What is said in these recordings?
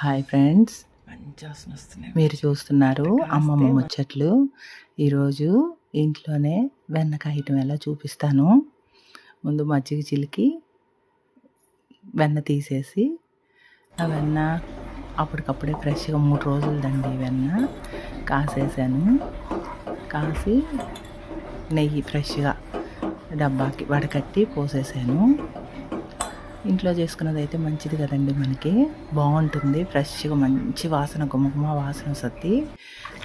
Hi friends, మంచి వాసన వస్తున్నాయి. మీరు చూస్తున్నారు అమ్మమ్మ ముచ్చట్లు. ఈరోజు ఇంట్లోనే వెన్న కాయటం ఎలా చూపిస్తాను. ముందు మజ్జిగ చిలికి వెన్న తీసేసి ఆ వెన్న అప్పటికప్పుడే ఫ్రెష్గా 3 రోజులదండి వెన్న కాసేసాను. కాసి నెయ్యి ఫ్రెష్గా డబ్బాకి వడకట్టి పోసేసాను. ఇంట్లో చేసుకున్నది అయితే మంచిది కదండి, మనకి బాగుంటుంది. ఫ్రెష్గా మంచి వాసన, గుమగుమ వాసన వస్తుంది.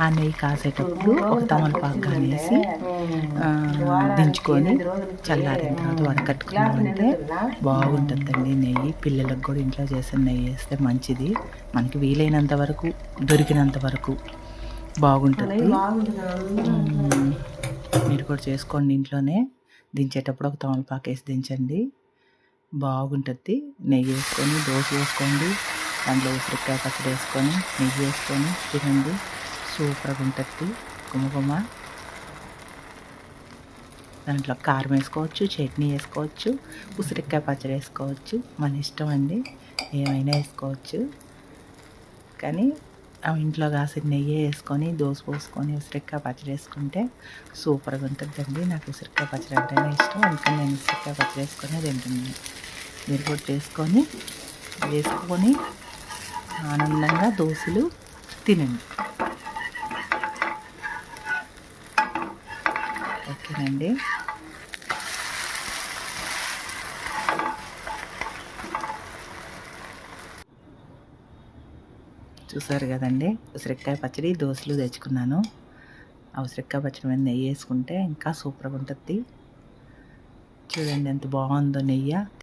ఆ నెయ్యి కాసేటప్పుడు ఒక తమలపాకు కానేసి దించుకొని చల్లారిన తర్వాత వడకట్టుకున్నామంటే బాగుంటుందండి నెయ్యి. పిల్లలకు కూడా ఇంట్లో చేసిన నెయ్యి వేస్తే మంచిది. మనకి వీలైనంత వరకు, దొరికినంత వరకు బాగుంటుంది. మీరు కూడా చేసుకోండి ఇంట్లోనే. దించేటప్పుడు ఒక తమలపాకు వేసి దించండి, బాగుంటుంది. నెయ్యి వేసుకొని దోశ వేసుకోండి, దాంట్లో ఉసిరికాయ పచ్చడి వేసుకొని నెయ్యి వేసుకొని తినండి, సూపర్గా ఉంటుంది. గుమగుమ. దాంట్లో కారం వేసుకోవచ్చు, చట్నీ వేసుకోవచ్చు, ఉసిరికాయ పచ్చడి వేసుకోవచ్చు, మన ఇష్టం అండి, ఏమైనా వేసుకోవచ్చు. కానీ ఇంట్లో కాసిన నెయ్యి వేసుకొని దోశ పోసుకొని ఉసిరికాయ పచ్చడి వేసుకుంటే సూపర్గా ఉంటుందండి. నాకు ఉసిరికాయ పచ్చడి అంటేనే ఇష్టం, అందుకని నేను ఉసిరికాయ పచ్చడి వేసుకొని తింటున్నాను. మీరు కూడా వేసుకొని ఆనందంగా దోశలు తినండి. ఓకేనండి. చూసారు కదండి, ఉసిరికాయ పచ్చడి దోశలు తెచ్చుకున్నాను. ఆ ఉసిరికాయ పచ్చడి మీద నెయ్యి వేసుకుంటే ఇంకా సూపర్గా ఉంటుంది. చూడండి ఎంత బాగుందో నెయ్యి.